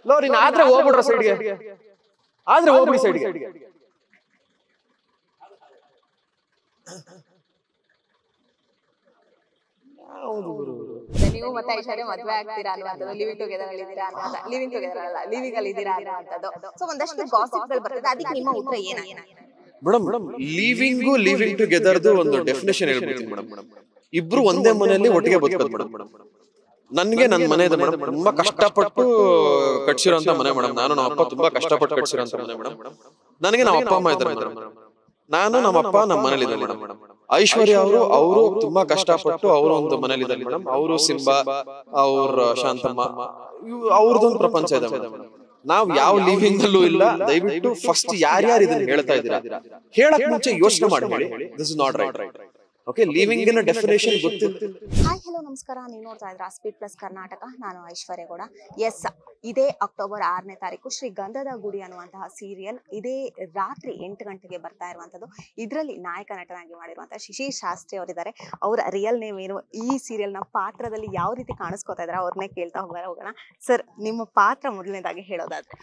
Low ನೀನ್ ಆದ್ರೆ ಹೋಗ್ಬಿಡ್ರ ಸೈಡ್ಗೆ, ಆದ್ರೆ ಹೋಗ್ಬಿಡಿ ಸೈಡ್ಗೆ. ನೀವು ಮತ್ತೆ ಐಶ್ವರ್ಯ ಮದ್ವೆ ಆಗ್ತೀರಾ ಅನ್ನುವಂಥದ್ದು, ಲಿವಿಂಗ್ ಟುಗೆದರ್ ಅಲ್ಲಿ ಇದ್ದೀರಾ ಅನ್ನುವಂಥ, ಲಿವಿಂಗ್ ಟುಗೆದರ್ ಅಲ್ಲ ಲಿವಿಂಗ್ ಅಲ್ಲಿ ಇದ್ದೀರಾ ಅನ್ನುವಂಥದ್ದು. ಸೊ ಒಂದಷ್ಟು ಗಾಸಿಪ್ಗಳು ಬರ್ತದೆ, ಅದಕ್ಕೆ ನಿಮ್ಮ ಉತ್ತರ ಏನಾಗಿದೆ ಮೇಡಮ್? ಲಿವಿಂಗ್ ಟುಗೆದರ್ದು ಒಂದು ಡೆಫಿನೇಷನ್ ಹೇಳ್ಬಿಡ್ತೀನಿ ಮೇಡಮ್. ಇಬ್ರು ಒಂದೇ ಮನೆಯಲ್ಲಿ ಒಟ್ಟಿಗೆ ಬದುಕೋದು ಮೇಡಮ್. ನನ್ಗೆ ನನ್ನ ಮನೆ ಇದೆ ಮೇಡಮ್, ತುಂಬಾ ಕಷ್ಟಪಟ್ಟು ಕಟ್ಸಿರೋಂತ ಮನೆ ಮೇಡಮ್. ನಾನು ನಮ್ಮ ಅಪ್ಪ ತುಂಬಾ ಕಷ್ಟಪಟ್ಟು ಕಟ್ಸಿರೋಂತ ಮನೆ ಮೇಡಮ್. ನನಗೆ ನಮ್ಮ ಅಪ್ಪ ಅಮ್ಮ ಇದ್ದಾರೆ ಮೇಡಮ್. ನಾನು ನಮ್ಮ ಅಪ್ಪ ನಮ್ಮ ಮನೇಲಿ ಇದೆ ಮೇಡಮ್. ಐಶ್ವರ್ಯ ಅವರು ತುಂಬಾ ಕಷ್ಟಪಟ್ಟು ಅವರು ಒಂದು ಮನೇಲಿ ಇದ್ದಾರೆ ಮೇಡಮ್. ಅವರು ಸಿಂಬಾ, ಅವ್ರ ಶಾಂತಮ್ಮ, ಅವ್ರದೊಂದು ಪ್ರಪಂಚ ಇದೆ ಮೇಡಮ್. ನಾವ್ ಯಾವ ಲಿವಿಂಗ್ ಅಲ್ಲೂ ಇಲ್ಲ. ದಯವಿಟ್ಟು ಫಸ್ಟ್ ಯಾರ್ಯಾರು ಇದನ್ನ ಹೇಳ್ತಾ ಇದ್ದೀರಾ ಹೇಳಕ್ ಮುಂಚೆ ಯೋಚನೆ ಮಾಡಿ ಹೇಳಿ. This is not right. Okay, living ನ ಡೆಫಿನೇಷನ್ ಗೊತ್ತಿಲ್ಲ. ಹಾಯ್ ಹಲೋ ನಮಸ್ಕಾರ, ನೀವು ನೋಡ್ತಾ ಇದ್ರ ಸ್ಪೀಡ್ ಪ್ಲಸ್ ಕರ್ನಾಟಕ. ನಾನು ಐಶ್ವರ್ಯ ಗೌಡ. ಎಸ್, ಇದೇ ಅಕ್ಟೋಬರ್ 6ನೇ ತಾರೀಕು ಶ್ರೀ ಗಂಧದ ಗುಡಿ ಅನ್ನುವಂತಹ ಸೀರಿಯಲ್ ಇದೇ ರಾತ್ರಿ 8 ಗಂಟೆಗೆ ಬರ್ತಾ ಇರುವಂತದ್ದು. ಇದರಲ್ಲಿ ನಾಯಕ ನಟನಾಗಿ ಮಾಡಿರುವಂತಹ ಶಿಶಿರ್ ಶಾಸ್ತ್ರಿ ಅವರಿದ್ದಾರೆ. ಅವರ ರಿಯಲ್ ನೇಮ್ ಏನು, ಈ ಸೀರಿಯಲ್ ನ ಪಾತ್ರದಲ್ಲಿ ಯಾವ ರೀತಿ ಕಾಣಿಸ್ಕೊತಾ ಇದ್ದಾರೆ ಅವ್ರನ್ನೇ ಕೇಳ್ತಾ ಹೋಗೋಣ. ಸರ್, ನಿಮ್ಮ ಪಾತ್ರ ಮೊದಲನೇದಾಗಿ ಹೇಳೋದಾದ್ರೆ?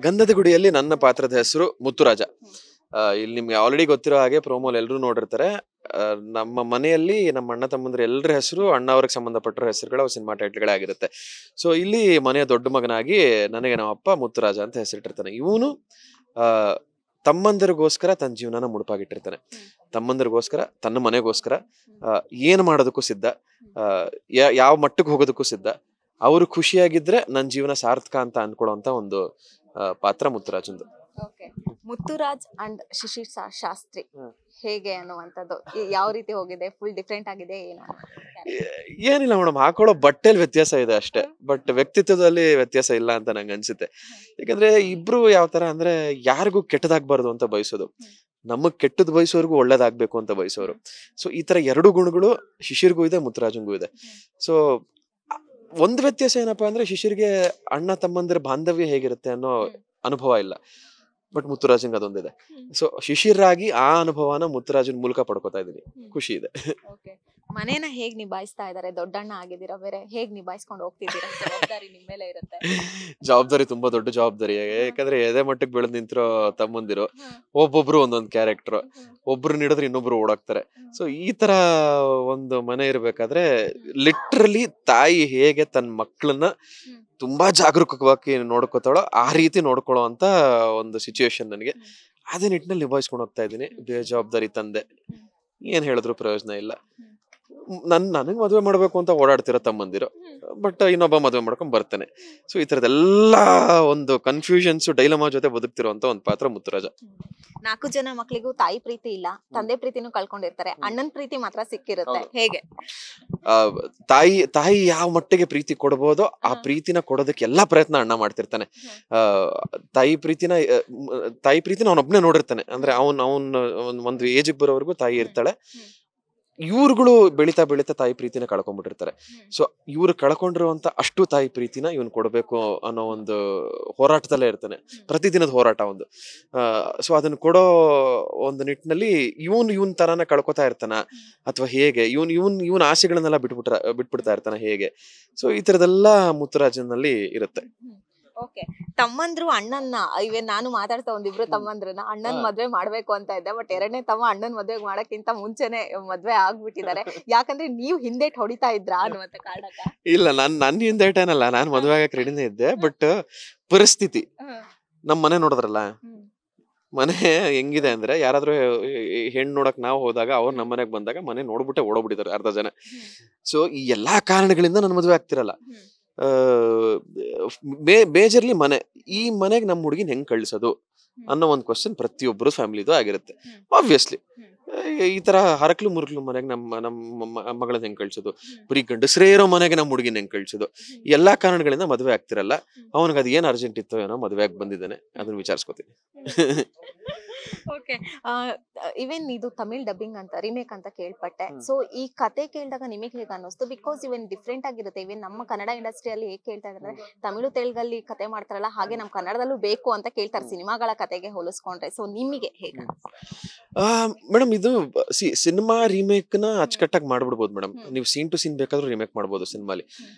ಗಂಧದ ಗುಡಿಯಲ್ಲಿ ನನ್ನ ಪಾತ್ರದ ಹೆಸರು ಮುತ್ತುರಾಜ. ಇಲ್ಲಿ ನಿಮ್ಗೆ ಆಲ್ರೆಡಿ ಗೊತ್ತಿರೋ ಹಾಗೆ ಪ್ರೋಮೋಲ್ ಎಲ್ಲರೂ ನೋಡಿರ್ತಾರೆ. ನಮ್ಮ ಮನೆಯಲ್ಲಿ ನಮ್ಮ ಅಣ್ಣ ತಮ್ಮಂದ್ರ ಎಲ್ಲರ ಹೆಸರು ಅಣ್ಣ ಅವ್ರಿಗೆ ಸಂಬಂಧಪಟ್ಟಿರೋ ಹೆಸರುಗಳು ಸಿನಿಮಾ ಟೈಟ್ಲ್ಗಳೇ ಆಗಿರುತ್ತೆ. ಸೊ ಇಲ್ಲಿ ಮನೆಯ ದೊಡ್ಡ ಮಗನಾಗಿ ನನಗೆ ನಮ್ಮ ಅಪ್ಪ ಮುತ್ತುರಾಜ ಅಂತ ಹೆಸರಿಟ್ಟಿರ್ತಾನೆ. ಇವನು ತಮ್ಮಂದರಿಗೋಸ್ಕರ ತನ್ನ ಜೀವನನ ಮುಡುಪಾಗಿಟ್ಟಿರ್ತಾನೆ. ತಮ್ಮಂದರಿಗೋಸ್ಕರ, ತನ್ನ ಮನೆಗೋಸ್ಕರ ಏನ್ ಮಾಡೋದಕ್ಕೂ ಸಿದ್ಧ, ಯಾವ ಮಟ್ಟಕ್ಕೆ ಹೋಗೋದಕ್ಕೂ ಸಿದ್ಧ. ಅವರು ಖುಷಿಯಾಗಿದ್ರೆ ನನ್ನ ಜೀವನ ಸಾರ್ಥಕ ಅಂತ ಅನ್ಕೊಳ್ಳೋಂತ ಒಂದು ಪಾತ್ರ ಮುತ್ತುರಾಜಂದು. ಮುತ್ತುರಾಜ್ ಅಂಡ್ ಶಿಶಿರ್ ಶಾಸ್ತ್ರಿ ಹೇಗೆ ಅನ್ನುವಂಥದ್ದು ಯಾವ ರೀತಿ ಹೋಗಿದೆ? ಫುಲ್ ಡಿಫ್ರೆಂಟ್ ಆಗಿದೆ ಏನು? ಏನಿಲ್ಲ ಮೇಡಮ್, ಹಾಕೊಳ್ಳೋ ಬಟ್ಟೆಲಿ ವ್ಯತ್ಯಾಸ ಇದೆ ಅಷ್ಟೇ, ಬಟ್ ವ್ಯಕ್ತಿತ್ವದಲ್ಲಿ ವ್ಯತ್ಯಾಸ ಇಲ್ಲ ಅಂತ ನಂಗೆ ಅನ್ಸುತ್ತೆ. ಯಾಕಂದ್ರೆ ಇಬ್ರು ಯಾವ ತರ ಅಂದ್ರೆ ಯಾರಿಗೂ ಕೆಟ್ಟದಾಗ್ಬಾರ್ದು ಅಂತ ಬಯಸೋದು, ನಮಗ್ ಕೆಟ್ಟದ್ ಬಯಸೋರ್ಗು ಒಳ್ಳೇದಾಗ್ಬೇಕು ಅಂತ ಬಯಸೋರು. ಸೊ ಈ ತರ ಎರಡು ಗುಣಗಳು ಶಿಶಿರ್ಗೂ ಇದೆ, ಮುತ್ತುರಾಜಂಗೂ ಇದೆ. ಸೊ ಒಂದು ವ್ಯತ್ಯಾಸ ಏನಪ್ಪಾ ಅಂದ್ರೆ ಶಿಶಿರ್ಗೆ ಅಣ್ಣ ತಮ್ಮಂದಿರ ಬಾಂಧವ್ಯ ಹೇಗಿರುತ್ತೆ ಅನ್ನೋ ಅನುಭವ ಇಲ್ಲ, ಬಟ್ ಮುತ್ತುರಾಜಂಗ್ ಅದೊಂದಿದೆ. ಸೊ ಶಿಶಿರಾಗಿ ಆ ಅನುಭವನ ಮುತ್ತುರಾಜನ್ ಮೂಲಕ ಪಡ್ಕೋತಾ ಇದೀನಿ, ಖುಷಿ ಇದೆ. ಮನೇನ ಹೇಗ್ ನಿಭಾಯಿಸ್ತಾ ಇದಾರೆ? ದೊಡ್ಡಣ್ಣ ಆಗಿದ್ದೀರಾ, ಬೇರೆ ಹೇಗ್ ನಿಭಾಯಿಸ್ಕೊಂಡು ಹೋಗ್ತಿದ್ದೀರಾ? ಜವಾಬ್ದಾರಿ ನಿಮ್ ಮೇಲೆ ಇರುತ್ತೆ. ಜವಾಬ್ದಾರಿ ತುಂಬಾ ದೊಡ್ಡ ಜವಾಬ್ದಾರಿ. ಯಾಕಂದ್ರೆ ಎದೆ ಮಟ್ಟಕ್ಕೆ ಬೆಳೆದ್ ನಿಂತಿರೋ ತಮ್ಮಂದಿರು, ಒಬ್ಬೊಬ್ರು ಒಂದೊಂದ್ ಕ್ಯಾರೆಕ್ಟರ್, ಒಬ್ರು ನೀಡಿದ್ರೆ ಇನ್ನೊಬ್ರು ಓಡಾಕ್ತಾರೆ. ಸೊ ಈ ತರ ಒಂದು ಮನೆ ಇರ್ಬೇಕಾದ್ರೆ ಲಿಟ್ರಲಿ ತಾಯಿ ಹೇಗೆ ತನ್ನ ಮಕ್ಕಳನ್ನ ತುಂಬಾ ಜಾಗರೂಕವಾಗಿ ನೋಡ್ಕೋತಾಳೋ ಆ ರೀತಿ ನೋಡ್ಕೊಳ್ಳೋ ಅಂತ ಒಂದು ಸಿಚುವೇಶನ್ ನನಗೆ. ಅದೇ ನಿಟ್ಟಿನಲ್ಲಿ ನಿಭಾಯಿಸ್ಕೊಂಡು ಹೋಗ್ತಾ ಇದ್ದೀನಿ. ಬೇಜವಾಬ್ದಾರಿ ತಂದೆ, ಏನ್ ಹೇಳಿದ್ರು ಪ್ರಯೋಜನ ಇಲ್ಲ. ನನಗ್ ಮದ್ವೆ ಮಾಡ್ಬೇಕು ಅಂತ ಓಡಾಡ್ತಿರೋ ತಮ್ಮಂದಿರು, ಬಟ್ ಇನ್ನೊಬ್ಬ ಮದ್ವೆ ಮಾಡ್ಕೊಂಡ್ ಬರ್ತೇನೆ. ಸೊ ಈ ತರದೆಲ್ಲಾ ಒಂದು ಕನ್ಫ್ಯೂಷನ್ಸ್ ಡೈಲಮಾ ಜೊತೆ ಬದುಕ್ತಿರುವಂತ ಒಂದು ಪಾತ್ರ ಮುತ್ತುರಾಜ. 4 ಜನ ಮಕ್ಳಿಗೂ ತಾಯಿ ಪ್ರೀತಿ ಇಲ್ಲ, ತಂದೆ ಪ್ರೀತಿನೂ ಕಳ್ಕೊಂಡಿರ್ತಾರೆ, ಅಣ್ಣನ್ ಪ್ರೀತಿ ಮಾತ್ರ ಸಿಕ್ಕಿರುತ್ತೆ. ಹೇಗೆ ತಾಯಿ ಯಾವ ಮಟ್ಟಿಗೆ ಪ್ರೀತಿ ಕೊಡ್ಬೋದೋ ಆ ಪ್ರೀತಿನ ಕೊಡೋದಕ್ಕೆ ಎಲ್ಲಾ ಪ್ರಯತ್ನ ಅಣ್ಣ ಮಾಡ್ತಿರ್ತಾನೆ. ತಾಯಿ ಪ್ರೀತಿನ ಅವನೊಬ್ನೇ ನೋಡಿರ್ತಾನೆ. ಅಂದ್ರೆ ಅವನ್ ಒಂದು ಏಜಿಗೆ ಬರೋವರೆಗೂ ತಾಯಿ ಇರ್ತಾಳೆ. ಇವ್ರುಗಳು ಬೆಳಿತಾ ತಾಯಿ ಪ್ರೀತಿನ ಕಳ್ಕೊಂಡ್ಬಿಟ್ಟಿರ್ತಾರೆ. ಸೊ ಇವ್ರು ಕಳ್ಕೊಂಡಿರುವಂತ ಅಷ್ಟು ತಾಯಿ ಪ್ರೀತಿನ ಇವನ್ ಕೊಡ್ಬೇಕು ಅನ್ನೋ ಒಂದು ಹೋರಾಟದಲ್ಲೇ ಇರ್ತಾನೆ. ಪ್ರತಿದಿನದ ಹೋರಾಟ ಒಂದು. ಸೊ ಅದನ್ನ ಕೊಡೋ ಒಂದು ನಿಟ್ಟಿನಲ್ಲಿ ಇವನ್ ತರಾನ ಕಳ್ಕೊತಾ ಇರ್ತಾನ, ಅಥವಾ ಹೇಗೆ ಇವನ್ ಆಸೆಗಳನ್ನೆಲ್ಲ ಬಿಟ್ಬಿಡ್ತಾ ಇರ್ತಾನ ಹೇಗೆ. ಸೊ ಈ ತರದೆಲ್ಲ ಮುತ್ತುರಾಜನಲ್ಲಿ ಇರುತ್ತೆ. ಓಕೆ, ತಮ್ಮಂದ್ರು ಅಣ್ಣನ್ನ ನಾನು ಮಾತಾಡ್ತಾ ಒಂದಿಬ್ರು ತಮ್ಮಂದ್ರನ್ನ ಅಣ್ಣನ್ ಮದ್ವೆ ಮಾಡ್ಬೇಕು ಅಂತ ಇದ್ದೆ, ಬಟ್ 2ನೇ ತಮ್ಮ ಅಣ್ಣನ್ ಮದ್ವೆ ಮಾಡಕ್ಕಿಂತ ಮುಂಚೆನೆ ಮದ್ವೆ ಆಗ್ಬಿಟ್ಟಿದ್ದಾರೆ. ಯಾಕಂದ್ರೆ ನೀವು ಹಿಂದೇಟ್ ಹೊಡಿತಾ ಇದ್ರ ಅನ್ನುವಂತ ಕಾರಣಕ್ಕ? ಇಲ್ಲ, ನನ್ನ ಹಿಂದೇಟ್ ಏನಲ್ಲ, ನಾನ್ ಮದ್ವೆ ಆಗಕ್ ರೆಡಿನೇ ಇದ್ದೆ. ಬಟ್ ಪರಿಸ್ಥಿತಿ, ನಮ್ ಮನೆ ನೋಡಿದ್ರಲ್ಲ, ಮನೆ ಹೆಂಗಿದೆ ಅಂದ್ರೆ ಯಾರಾದ್ರೂ ಹೆಣ್ಣು ನೋಡಕ್ ನಾವು ಹೋದಾಗ ಅವ್ರು ನಮ್ಮ ಮನೆಗ್ ಬಂದಾಗ ಮನೆ ನೋಡ್ಬಿಟ್ಟೆ ಓಡೋಗ್ಬಿಟ್ಟಿದ್ದಾರೆ ಅರ್ಧ ಜನ. ಸೊ ಈ ಎಲ್ಲಾ ಕಾರಣಗಳಿಂದ ನನ್ ಮದ್ವೆ ಆಗ್ತಿರಲ್ಲ. ಮೇಜರ್ಲಿ ಮನೆ, ಈ ಮನೆಗ್ ನಮ್ ಹುಡುಗಿನ ಹೆಂಗ್ ಕಳ್ಸೋದು ಅನ್ನೋ ಒಂದ್ ಕ್ವಶನ್ ಪ್ರತಿಯೊಬ್ಬರು ಫ್ಯಾಮಿಲಿದು ಆಗಿರುತ್ತೆ. ಆಬ್ವಿಯಸ್ಲಿ ಈ ತರ ಹರಕ್ಲು ಮುರುಕ್ಲು ಮನೆಗೆ ನಮ್ಮ ಮಗಳನ್ನ ಹೆಂಗ್ ಕಳ್ಸೋದು, ಬರೀ ಗಂಡಸ್ರೇ ಇರೋ ಮನೆಗೆ ನಮ್ ಹುಡುಗಿನ ಹೆಂಗ್ ಕಳ್ಸೋದು, ಎಲ್ಲಾ ಕಾರಣಗಳಿಂದ ಮದ್ವೆ ಆಗ್ತಿರಲ್ಲ. ಅವನಿಗೆ ಅದ್ ಏನ್ ಅರ್ಜೆಂಟ್ ಇತ್ತೋ ಏನೋ ಮದ್ವೆ ಆಗಿ ಬಂದಿದ್ದಾನೆ, ಅದನ್ನ ವಿಚಾರಿಸ್ಕೊತೀನಿ. ಓಕೆ. ಇವನ್ ಇದು ತಮಿಳ್ ಡಬ್ಬಿಂಗ್ ಅಂತ ರಿಮೇಕ್ ಅಂತ ಕೇಳ್ಪಟ್ಟೆ. ಸೊ ಈ ಕತೆ ಕೇಳಿದಾಗ ನಿಮಗೆ ಹೇಗೆ ಅನ್ನಿಸ್ತು? ಬಿಕಾಸ್ ಇವನ್ ಡಿಫ್ರೆಂಟ್ ಆಗಿರುತ್ತೆ. ಇವನ್ ನಮ್ಮ ಕನ್ನಡ ಇಂಡಸ್ಟ್ರಿಯಲ್ಲಿ ಹೇಗೆ ಕೇಳ್ತಾ ಇದ್ದಾರೆ, ತಮಿಳು ತೆಲುಗಲ್ಲಿ ಕತೆ ಮಾಡ್ತಾರಲ್ಲ ಹಾಗೆ ನಮ್ಮ ಕನ್ನಡದಲ್ಲೂ ಬೇಕು ಅಂತ ಕೇಳ್ತಾರೆ ಸಿನಿಮಾಗಳ ಕತೆಗೆ ಹೋಲಿಸ್ಕೊಂಡ್ರೆ. ಸೊ ನಿಮಗೆ ಹೇಗೆ? ಮೇಡಮ್ ಇದು ಸಿನಿಮಾ ರೀಮೇಕ್ ನ ಅಚ್ಚುಕಟ್ಟಾಗಿ ಮಾಡ್ಬಿಡ್ಬೋದು ಮೇಡಮ್. ನೀವು ಸೀನ್ ಟು ಸೀನ್ ಬೇಕಾದ್ರೂ ರೀಮೇಕ್ ಮಾಡ್ಬೋದು ಸಿನಿಮಾಲಿ.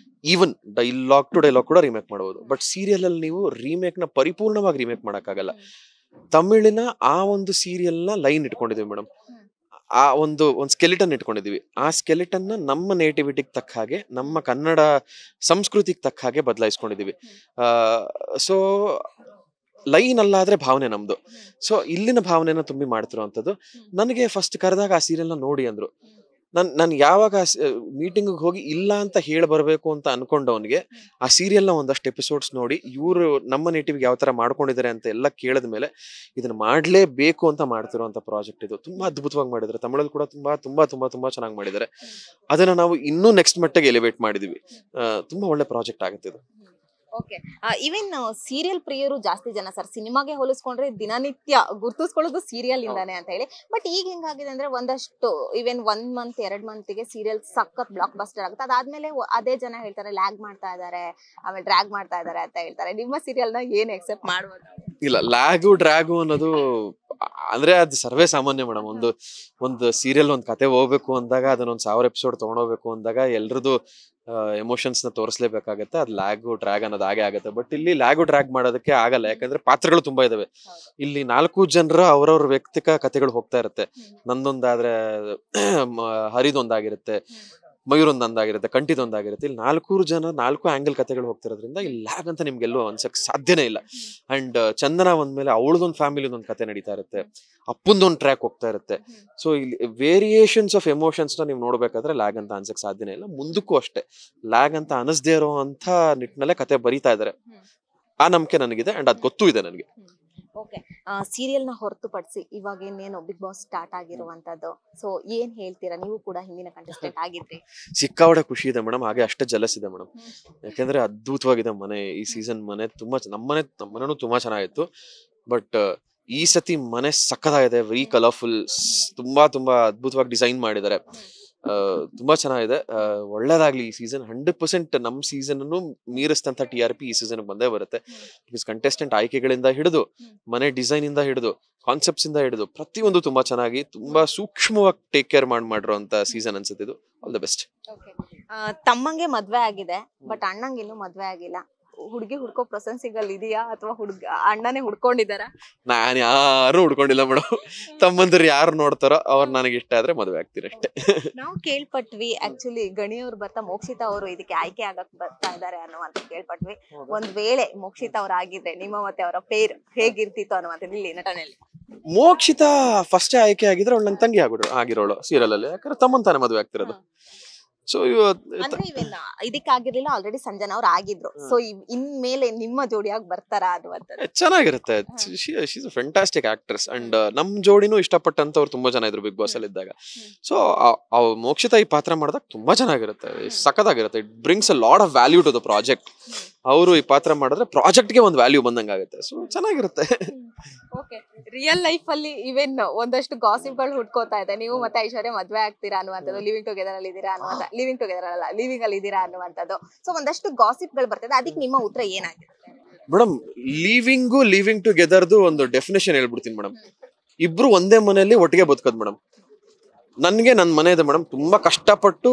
ಈವನ್ ಡೈಲಾಗ್ ಟು ಡೈಲಾಗ್ ಕೂಡ ರೀಮೇಕ್ ಮಾಡ್ಬೋದು. ಬಟ್ ಸೀರಿಯಲ್ ಅಲ್ಲಿ ನೀವು ರೀಮೇಕ್ ನ ಪರಿಪೂರ್ಣವಾಗಿ ರೀಮೇಕ್ ಮಾಡಕ್ಕಾಗಲ್ಲ. ತಮಿಳಿನ ಆ ಒಂದು ಸೀರಿಯಲ್ ನ ಲೈನ್ ಇಟ್ಕೊಂಡಿದೀವಿ ಮೇಡಮ್. ಆ ಒಂದು ಸ್ಕೆಲಿಟನ್ ಇಟ್ಕೊಂಡಿದೀವಿ. ಆ ಸ್ಕೆಲಿಟನ್ ನ ನಮ್ಮ ನೇಟಿವಿಟಿಗೆ ತಕ್ಕ ಹಾಗೆ, ನಮ್ಮ ಕನ್ನಡ ಸಂಸ್ಕೃತಿಗೆ ತಕ್ಕ ಹಾಗೆ ಬದಲಾಯಿಸ್ಕೊಂಡಿದೀವಿ. ಸೊ ಲೈನ್ ಅಲ್ಲಾದ್ರೆ ಭಾವನೆ ನಮ್ದು. ಸೊ ಇಲ್ಲಿನ ಭಾವನೆನ ತುಂಬಿ ಮಾಡ್ತಿರೋಂಥದ್ದು. ನನಗೆ ಫಸ್ಟ್ ಕರೆದಾಗ ಆ ಸೀರಿಯಲ್ ನ ನೋಡಿ ಅಂದ್ರು. ನಾನು ಯಾವಾಗ ಮೀಟಿಂಗ್ ಹೋಗಿ ಇಲ್ಲ ಅಂತ ಹೇಳಿ ಬರ್ಬೇಕು ಅಂತ ಅನ್ಕೊಂಡವನಿಗೆ ಆ ಸೀರಿಯಲ್ ನ ಒಂದಷ್ಟು ಎಪಿಸೋಡ್ಸ್ ನೋಡಿ ಇವ್ರು ನಮ್ಮ ನೇಟಿವ್ಗೆ ಯಾವ ತರ ಮಾಡ್ಕೊಂಡಿದ್ದಾರೆ ಅಂತ ಎಲ್ಲ ಕೇಳಿದ ಮೇಲೆ ಇದನ್ನ ಮಾಡ್ಲೇಬೇಕು ಅಂತ ಮಾಡ್ತಿರೋಂಥ ಪ್ರಾಜೆಕ್ಟ್ ಇದು. ತುಂಬಾ ಅದ್ಭುತವಾಗಿ ಮಾಡಿದ್ದಾರೆ. ತಮಿಳಲ್ಲಿ ಕೂಡ ತುಂಬಾ ತುಂಬಾ ತುಂಬಾ ತುಂಬಾ ಚೆನ್ನಾಗಿ ಮಾಡಿದ್ದಾರೆ. ಅದನ್ನ ನಾವು ಇನ್ನೂ ನೆಕ್ಸ್ಟ್ ಮಟ್ಟಿಗೆ ಎಲಿವೇಟ್ ಮಾಡಿದೀವಿ. ತುಂಬಾ ಒಳ್ಳೆ ಪ್ರಾಜೆಕ್ಟ್ ಆಗುತ್ತೆ ಇದು. ಓಕೆ. ಇವನ್ ಸೀರಿಯಲ್ ಪ್ರಿಯರು ಜಾಸ್ತಿ ಜನ ಸರ್. ಸಿನಿಮಾಗೆ ಹೋಲಿಸ್ಕೊಂಡ್ರೆ ದಿನನಿತ್ಯ ಗುರ್ತಿಸ್ಕೊಳ್ಳೋದು ಸೀರಿಯಲ್ ಇಂದಾನೆ ಅಂತ ಹೇಳಿ. ಬಟ್ ಈಗ ಹೆಂಗಾಗಿದೆ ಅಂದ್ರೆ ಒಂದಷ್ಟು ಇವನ್ 1 ಮಂತ್ 2 ಮಂತ್ಗೆ ಸೀರಿಯಲ್ ಸಖತ್ ಬ್ಲಾಕ್ ಬಸ್ಟರ್ ಆಗುತ್ತೆ. ಅದಾದ್ಮೇಲೆ ಅದೇ ಜನ ಹೇಳ್ತಾರೆ ಲ್ಯಾಗ್ ಮಾಡ್ತಾ ಇದಾರೆ, ಆಮೇಲೆ ಡ್ರ್ಯಾಗ್ ಮಾಡ್ತಾ ಇದಾರೆ ಅಂತ ಹೇಳ್ತಾರೆ. ನಿಮ್ಮ ಸೀರಿಯಲ್ ನ ಏನ್ ಎಕ್ಸೆಪ್ಟ್ ಮಾಡ್ಬೋದು? ಇಲ್ಲ, ಲ್ಯಾಗು ಡ್ರ್ಯಾಗು ಅನ್ನೋದು ಅಂದ್ರೆ ಅದು ಸರ್ವೇ ಸಾಮಾನ್ಯ ಮೇಡಮ್. ಒಂದು ಸೀರಿಯಲ್ ಒಂದು ಕತೆ ಹೋಗ್ಬೇಕು ಅಂದಾಗ ಅದನ್ನ 1000 ಎಪಿಸೋಡ್ ತಗೊಂಡೋಗ್ಬೇಕು ಅಂದಾಗ ಎಲ್ರದ್ದು ಎಮೋಷನ್ಸ್ ನ ತೋರಿಸ್ಲೇಬೇಕಾಗತ್ತೆ. ಅದು ಲ್ಯಾಗು ಡ್ರ್ಯಾಗ್ ಅನ್ನೋದು ಹಾಗೆ ಆಗುತ್ತೆ. ಬಟ್ ಇಲ್ಲಿ ಲ್ಯಾಗು ಡ್ರ್ಯಾಗ್ ಮಾಡೋದಕ್ಕೆ ಆಗಲ್ಲ. ಯಾಕಂದ್ರೆ ಪಾತ್ರಗಳು ತುಂಬಾ ಇದಾವೆ. ಇಲ್ಲಿ 4 ಜನರ ಅವ್ರವ್ರ ವ್ಯಕ್ತಿಕ ಕಥೆಗಳು ಹೋಗ್ತಾ ಇರುತ್ತೆ. ನಂದೊಂದಾದ್ರೆ ಹರಿದೊಂದಾಗಿರುತ್ತೆ, ಮಯೂರೊಂದಾಗಿರುತ್ತೆ, ಕಂಠಿದೊಂದಾಗಿರುತ್ತೆ. ಇಲ್ಲಿ 4 ಜನ 4 ಆಂಗಲ್ ಕಥೆಗಳು ಹೋಗ್ತಿರೋದ್ರಿಂದ ಇಲ್ಲಿ ಲ್ಯಾಗ್ ಅಂತ ನಿಮ್ಗೆಲ್ಲೂ ಅನ್ಸಕ್ ಸಾಧ್ಯನೇ ಇಲ್ಲ. ಅಂಡ್ ಚಂದನ ಒಂದ್ಮೇಲೆ ಅವಳದೊಂದು ಫ್ಯಾಮಿಲಿ ಒಂದು ಕತೆ ನಡೀತಾ ಇರುತ್ತೆ, ಅಪ್ಪಂದೊಂದು ಟ್ರ್ಯಾಕ್ ಹೋಗ್ತಾ ಇರುತ್ತೆ. ಸೊ ಇಲ್ಲಿ ವೇರಿಯೇಷನ್ಸ್ ಆಫ್ ಎಮೋಷನ್ಸ್ ನ ನೀವು ನೋಡ್ಬೇಕಾದ್ರೆ ಲ್ಯಾಗ್ ಅಂತ ಅನ್ಸಕ್ ಸಾಧ್ಯನೇ ಇಲ್ಲ. ಮುಂದಕ್ಕೂ ಅಷ್ಟೇ ಲ್ಯಾಗ್ ಅಂತ ಅನಿಸ್ದೇ ಇರೋ ಅಂತ ನಿಟ್ಟಿನಲ್ಲೇ ಕತೆ ಬರೀತಾ ಇದಾರೆ. ಆ ನಂಬಿಕೆ ನನಗಿದೆ ಅಂಡ್ ಅದ್ ಗೊತ್ತೂ ಇದೆ ನನಗೆ. ಓಕೆ. ಸೀರಿಯಲ್ ನ ಹೊರತುಪಡಿಸಿ ಇವಾಗ ಇನ್ನೇನು ಬಿಗ್ ಬಾಸ್ ಸ್ಟಾರ್ಟ್ ಆಗಿರುವಂತದ್ದು. ಸೊ ಏನ್ ಹೇಳ್ತೀರಾ? ನೀವು ಕೂಡ ಹಿಂದಿನ ಕಂಟೆಸ್ಟೆಂಟ್ ಆಗಿದ್ರಿ. ಸಿಕ್ಕಾಪಟ್ಟೆ ಖುಷಿ ಇದೆ ಮೇಡಮ್. ಹಾಗೆ ಅಷ್ಟೇ ಜಲಸ್ ಇದೆ ಮೇಡಮ್. ಯಾಕಂದ್ರೆ ಅದ್ಭುತವಾಗಿದೆ ಮನೆ. ಈ ಸೀಸನ್ ಮನೆ ತುಂಬಾ ನಮ್ಮನೆನೂ ತುಂಬಾ ಚೆನ್ನಾಗಿತ್ತು. ಬಟ್ ಈ ಸತಿ ಮನೆ ಸಕ್ಕತ್ತಾಗಿದೆ. ವೆರಿ ಕಲರ್ಫುಲ್, ತುಂಬಾ ತುಂಬಾ ಅದ್ಭುತವಾಗಿ ಡಿಸೈನ್ ಮಾಡಿದ್ದಾರೆ. ತುಂಬಾ ಚೆನ್ನಾಗಿದೆ. ಒಳ್ಳೇದಾಗ್ಲಿ ಈ ಸೀಸನ್. 100% ನಮ್ ಸೀಸನ್ ಅನ್ನು ಮೀರಿಸ್ತಂತ TRP ಈ ಸೀಸನ್ ಬಂದೇ ಬರುತ್ತೆ. ಬಿಕಾಸ್ ಕಂಟೆಸ್ಟೆಂಟ್ ಆಯ್ಕೆಗಳಿಂದ ಹಿಡಿದು, ಮನೆ ಡಿಸೈನ್ ಇಂದ ಹಿಡಿದು, ಕಾನ್ಸೆಪ್ಟ್ಸ್ ಇಂದ ಹಿಡಿದು ಪ್ರತಿಯೊಂದು ತುಂಬಾ ಚೆನ್ನಾಗಿ, ತುಂಬಾ ಸೂಕ್ಷ್ಮವಾಗಿ ಟೇಕ್ ಕೇರ್ ಮಾಡಿರೋಂತ ಸೀಸನ್ ಅನ್ಸುತ್ತೆ ಇದು. All the best. ತಮ್ಮಂಗೆ ಮದ್ವೆ ಆಗಿದೆ, ಬಟ್ ಅಣ್ಣಂಗೆ ಇನ್ನೂ ಮದ್ವೆ ಆಗಿಲ್ಲ. ಹುಡುಗಿ ಹುಡ್ಕೋ ಪ್ರೊಸೆಸಿಂಗ್ ಇದೆಯಾ ಅಥವಾ ಅಣ್ಣನೇ ಹುಡ್ಕೊಂಡಿದಾರ? ನಾನ್ ಯಾರು ಹುಡ್ಕೊಂಡಿಲ್ಲ ಮೇಡಮ್. ತಮ್ಮಂದ್ರು ಯಾರು ನೋಡ್ತಾರೋ ಅವ್ರು ನನಗೆ ಇಷ್ಟ ಆದ್ರೆ ಮದುವೆ ಆಗ್ತೀನಿ ಅಷ್ಟೇ. ನಾವು ಕೇಳ್ಪಟ್ವಿ ಆಕ್ಚುಲಿ ಗಣಿಯವ್ರು ಬರ್ತಾ ಮೋಕ್ಷಿತಾ ಅವರು ಇದಕ್ಕೆ ಆಯ್ಕೆ ಆಗಕ್ ಬರ್ತಾ ಇದಾರೆ ಅನ್ನುವಂತ ಕೇಳ್ಪಟ್ವಿ. ಒಂದ್ ವೇಳೆ ಮೋಕ್ಷಿತಾ ಅವ್ರ ಆಗಿದ್ರೆ ನಿಮ್ಮ ಮತ್ತೆ ಅವರ ಪೇರ್ ಹೇಗಿರ್ತಿತ್ತು ಅನ್ನುವಂಥದ್ದು ಇಲ್ಲಿ ನಟನೆಯಲ್ಲಿ. ಮೋಕ್ಷಿತಾ ಫಸ್ಟ್ ಆಯ್ಕೆ ಆಗಿದ್ರೆ ಅವಳು ನನ್ನ ತಂಗಿ ಆಗಿರೋಳು ಸೀರಿಯಲ್ ಅಲ್ಲಿ. ಯಾಕಂದ್ರೆ ತಮ್ಮನ್ ತಾನೇ ಮದುವೆ ಆಗ್ತಿರೋದು. ಸೊ ಅಂದ್ರೆ ಇದಕ್ಕಾಗಿರ್ಲಿಲ್ಲ, ಆಲ್ರೆಡಿ ಸಂಜನಾ ಅವ್ರು ಆಗಿದ್ರು. ಸೊ ಇನ್ಮೇಲೆ ನಿಮ್ಮ ಜೋಡಿಯಾಗಿ ಬರ್ತಾರ ಅನ್ನುವಂಥದ್ದು ಚೆನ್ನಾಗಿರುತ್ತೆ. She's a fantastic actress. And ನಮ್ ಜೋಡಿನೂ ಇಷ್ಟಪಟ್ಟಂತವ್ರು ತುಂಬಾ ಜನ ಇದ್ರು ಬಿಗ್ ಬಾಸ್ ಅಲ್ಲಿ ಇದ್ದಾಗ. ಸೊ ಮೋಕ್ಷಿತಾ ಈ ಪಾತ್ರ ಮಾಡಿದಾಗ ತುಂಬಾ ಚೆನ್ನಾಗಿರುತ್ತೆ, ಸಖತ್ತಾಗಿರುತ್ತೆ. It brings a lot of value to the project. ಅವರು ಈ ಪಾತ್ರ ಮಾಡಿದ್ರೆ ಪ್ರಾಜೆಕ್ಟ್ಗೆ ಒಂದು ವ್ಯಾಲ್ಯೂ ಬಂದಂಗಾಗುತ್ತೆ. ಸೊ ಚೆನ್ನಾಗಿರುತ್ತೆ. ಓಕೆ. ರಿಯಲ್ ಲೈಫ್ ಅಲ್ಲಿ ಇವೆನ್ ಒಂದಷ್ಟು ಗಾಸಿಪ್ ಗಳು ಹುಡ್ಕೋತಾ ಇದೆ. ನೀವು ಮತ್ತೆ ಐಶ್ವರ್ಯ ಮದ್ವೆ ಆಗ್ತೀರಾ ಅನ್ನುವಂಥದ್ದು, ಲಿವಿಂಗ್ ಟುಗೆದರ್ ಅಲ್ಲಿ ಇದೀರಾ ಅನ್ನುವಂಥ, ಲಿವಿಂಗ್ ಟುಗೆದರ್ ಅಲ್ಲ ಲಿವಿಂಗ್ ಅಲ್ಲಿ ಇದೀರಾ ಅನ್ನುವಂಥದ್ದು. ಸೊ ಒಂದಷ್ಟು ಗಾಸಿಪ್ ಗಳು ಬರ್ತದೆ. ಅದಕ್ಕೆ ನಿಮ್ಮ ಉತ್ತರ ಏನಾಗಿದೆ ಮೇಡಮ್? ಲಿವಿಂಗ್ ಟುಗೆದರ್ದು ಒಂದು ಡೆಫಿನೇಷನ್ ಹೇಳ್ಬಿಡ್ತೀನಿ ಮೇಡಮ್. ಇಬ್ರು ಒಂದೇ ಮನೆಯಲ್ಲಿ ಒಟ್ಟಿಗೆ ಬದುಕೋದು ಮೇಡಮ್. ನನ್ಗೆ ನನ್ ಮನೆ ಇದೆ ಮೇಡಮ್. ತುಂಬಾ ಕಷ್ಟಪಟ್ಟು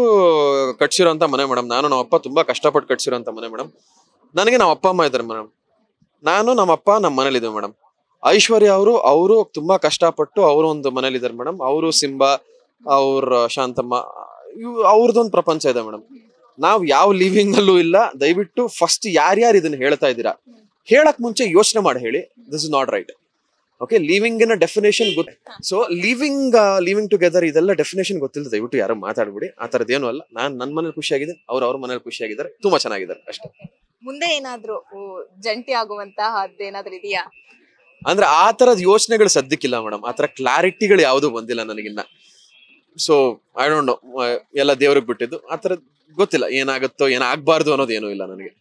ಕಟ್ಸಿರೋಂತ ಮನೆ ಮೇಡಮ್. ನಾನು ನಮ್ಮ ಅಪ್ಪ ತುಂಬಾ ಕಷ್ಟಪಟ್ಟು ಕಟ್ಸಿರೋಂತ ಮನೆ ಮೇಡಮ್. ನನಗೆ ನಮ್ಮ ಅಪ್ಪ ಅಮ್ಮ ಇದ್ದಾರೆ ಮೇಡಮ್. ನಾನು ನಮ್ಮ ಅಪ್ಪ ನಮ್ಮ ಮನೇಲಿ ಇದ್ದೇವೆ ಮೇಡಮ್. ಐಶ್ವರ್ಯ ಅವರು ತುಂಬಾ ಕಷ್ಟಪಟ್ಟು ಅವರು ಒಂದು ಮನೇಲಿ ಇದ್ದಾರೆ ಮೇಡಮ್. ಅವರು ಸಿಂಬಾ, ಅವ್ರ ಶಾಂತಮ್ಮ, ಅವ್ರದೊಂದು ಪ್ರಪಂಚ ಇದೆ ಮೇಡಮ್. ನಾವ್ ಯಾವ ಲಿವಿಂಗ್ ಅಲ್ಲೂ ಇಲ್ಲ. ದಯವಿಟ್ಟು ಫಸ್ಟ್ ಯಾರ್ಯಾರು ಇದನ್ನ ಹೇಳ್ತಾ ಇದ್ದೀರಾ, ಹೇಳಕ್ ಮುಂಚೆ ಯೋಚನೆ ಮಾಡಿ ಹೇಳಿ. This is not right. Okay, living ನ ಡೆಫಿನೇಷನ್ ಗೊತ್ತು. ಸೊ ಲಿವಿಂಗ್ ಟುಗೆದರ್ ಇದೆಲ್ಲ ಡೆಫಿನೇಷನ್ ಗೊತ್ತಿಲ್ಲ. ದಯವಿಟ್ಟು ಯಾರು ಮಾತಾಡ್ಬಿಡಿ. ಆ ತರದ್ದೇನು ಅಲ್ಲ. ನಾನ್ ನನ್ನ ಮನೇಲಿ ಖುಷಿಯಾಗಿದ್ದೀನಿ, ಅವ್ರ ಮನೇಲಿ ಖುಷಿಯಾಗಿದ್ದಾರೆ, ತುಂಬಾ ಚೆನ್ನಾಗಿದ್ದಾರೆ ಅಷ್ಟೇ. ಮುಂದೆ ಏನಾದ್ರು ಜಂಟಿ ಆಗುವಂತಹದ್ದೇನಾದ್ರೂ ಇದೆಯಾ? ಅಂದ್ರೆ ಆ ತರದ ಯೋಚನೆಗಳು ಸದ್ಯಕ್ಕಿಲ್ಲ ಮೇಡಮ್. ಆ ತರ ಕ್ಲಾರಿಟಿಗಳು ಯಾವ್ದು ಬಂದಿಲ್ಲ ನನಗಿನ್ನ. ಸೊ ಐ ಡೋಂಟ್ ನೋ, ಎಲ್ಲ ದೇವ್ರಿಗೆ ಬಿಟ್ಟಿದ್ದು. ಆ ತರದ್ ಗೊತ್ತಿಲ್ಲ. ಏನಾಗುತ್ತೋ ಏನಾಗಬಾರ್ದು ಅನ್ನೋದು ಏನೂ ಇಲ್ಲ ನನಗೆ.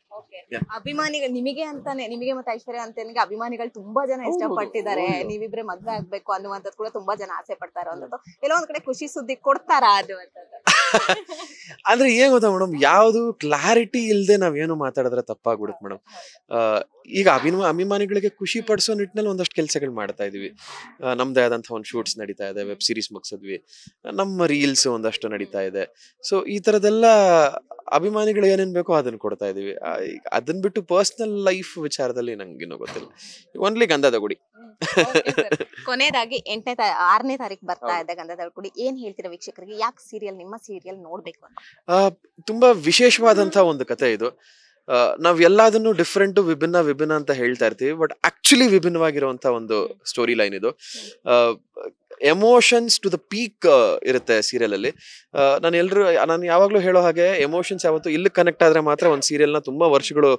ಅಭಿಮಾನಿಗಳು ನಿಮಗೆ ಅಂತಾನೆ, ನಿಮಗೆ ಮತ್ತೆ ಐಶ್ವರ್ಯ ಅಂತನಿಗೆ ಅಭಿಮಾನಿಗಳು ತುಂಬಾ ಜನ ಇಷ್ಟಪಟ್ಟಿದ್ದಾರೆ. ನೀವಿಬ್ರೆ ಮದ್ವೆ ಆಗ್ಬೇಕು ಅನ್ನುವಂಥದ್ದು ಕೂಡ ತುಂಬಾ ಜನ ಆಸೆ ಪಡ್ತಾ ಇರೋಂಥದ್ದು. ಎಲ್ಲೋ ಒಂದ್ ಕಡೆ ಖುಷಿ ಸುದ್ದಿ ಕೊಡ್ತಾರಾ ಅದು ಅಂತ? ಅಂದ್ರೆ ಏನ್ ಗೊತ್ತಾ ಮೇಡಮ್, ಯಾವ್ದು ಕ್ಲಾರಿಟಿ ಇಲ್ದೆ ನಾವೇನು ಮಾತಾಡಿದ್ರೆ ತಪ್ಪಾಗ್ಬಿಡುತ್ತೆ ಮೇಡಮ್. ಈಗ ಅಭಿಮಾನಿಗಳಿಗೆ ಖುಷಿ ಪಡಿಸೋ ನಿಟ್ಟಿನಲ್ಲಿ ಒಂದಷ್ಟು ಕೆಲಸಗಳು ಮಾಡ್ತಾ ಇದೀವಿ. ನಮ್ದೇ ಆದಂತಹ ಒಂದು ಶೂಟ್ಸ್ ನಡೀತಾ ಇದೆ, ವೆಬ್ ಸೀರೀಸ್ ಮುಗಿಸಿದ್ವಿ, ನಮ್ಮ ರೀಲ್ಸ್ ಒಂದಷ್ಟು ನಡೀತಾ ಇದೆ. ಸೊ ಈ ತರದೆಲ್ಲ ಅಭಿಮಾನಿಗಳು ಏನೇನ್ ಬೇಕೋ ಅದನ್ನ ಕೊಡ್ತಾ ಇದೀವಿ. ಅದನ್ನ ಬಿಟ್ಟು ಪರ್ಸನಲ್ ಲೈಫ್ ವಿಚಾರದಲ್ಲಿ ನಂಗೇನೋ ಗೊತ್ತಿಲ್ಲ. ಓನ್ಲಿ ಗಂಧದ ಗುಡಿ. ಕೊನೆಯದಾಗಿ 6ನೇ ತಾರೀಕು ಬರ್ತಾ ಇದೆ ಗಂಧದ ಗುಡಿ. ಏನ್ ಹೇಳ್ತೀರಾ ವೀಕ್ಷಕರಿಗೆ? ಯಾಕೆ ಸೀರಿಯಲ್, ನಿಮ್ಮ ಸೀರಿಯಲ್ ನೋಡ್ಬೇಕು ಅಂತ? ತುಂಬಾ ವಿಶೇಷವಾದಂತಹ ಒಂದು ಕತೆ ಇದು. ನಾವ್ ಎಲ್ಲದನ್ನು ಡಿಫ್ರೆಂಟ್, ವಿಭಿನ್ನ ಅಂತ ಹೇಳ್ತಾ ಇರ್ತೀವಿ, ಬಟ್ ಆಕ್ಚುಲಿ ವಿಭಿನ್ನವಾಗಿರುವಂತ ಒಂದು ಸ್ಟೋರಿ ಲೈನ್ ಇದು. ಎಮೋಷನ್ಸ್ ಟು ದ ಪೀಕ್ ಇರುತ್ತೆ ಸೀರಿಯಲ್ ಅಲ್ಲಿ. ನಾನು ಯಾವಾಗ್ಲೂ ಹೇಳೋ ಹಾಗೆ, ಎಮೋಷನ್ಸ್ ಯಾವತ್ತು ಇಲ್ಲಿ ಕನೆಕ್ಟ್ ಆದ್ರೆ ಮಾತ್ರ ಒಂದು ಸೀರಿಯಲ್ ನ ತುಂಬಾ ವರ್ಷಗಳು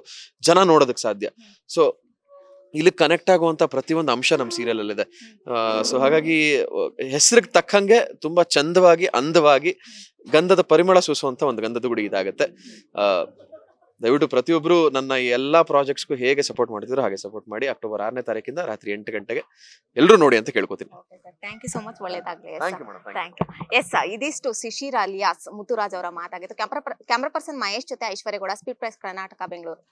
ಜನ ನೋಡೋದಕ್ ಸಾಧ್ಯ. ಸೊ ಇಲ್ಲಿ ಕನೆಕ್ಟ್ ಆಗುವಂತ ಪ್ರತಿಯೊಂದು ಅಂಶ ನಮ್ಮ ಸೀರಿಯಲ್ ಅಲ್ಲಿದೆ. ಸೊ ಹಾಗಾಗಿ ಹೆಸರಿಗೆ ತಕ್ಕಂಗೆ ತುಂಬಾ ಚಂದವಾಗಿ, ಅಂದವಾಗಿ, ಗಂಧದ ಪರಿಮಳ ಸೂಸುವಂತ ಒಂದು ಗಂಧದ ಗುಡಿ ಇದಾಗತ್ತೆ. ದಯವಿಟ್ಟು ಪ್ರತಿಯೊಬ್ರು ನನ್ನ ಎಲ್ಲಾ ಪ್ರಾಜೆಕ್ಟ್ಸ್ಗೂ ಹೇಗೆ ಸಪೋರ್ಟ್ ಮಾಡ್ತಿದ್ರು ಹಾಗೆ ಸಪೋರ್ಟ್ ಮಾಡಿ. ಅಕ್ಟೋಬರ್ 6ನೇ ತಾರೀಕಿಂದ ರಾತ್ರಿ 8 ಗಂಟೆಗೆ ಎಲ್ಲರೂ ನೋಡಿ ಅಂತ ಕೇಳ್ಕೊತೀನಿ. Thank you so much. ಒಳ್ಳೇದಾಗ್ಲಿ. Thank you. ಎಸ್, ಇದಿಷ್ಟು ಶಿಶಿರ್ ಅಲಿಯಾಸ್ ಮುತ್ತುರಾಜ್ ಅವರ ಮಾತಾಗಿತ್ತು. ಕ್ಯಾಮ್ರಾ ಪರ್ಸನ್ ಮಹೇಶ್ ಜೊತೆ ಐಶ್ವರ್ಯ ಗೌಡ, ಸ್ಪೀಡ್ ಪ್ರೆಸ್ ಕರ್ನಾಟಕ, ಬೆಂಗಳೂರು.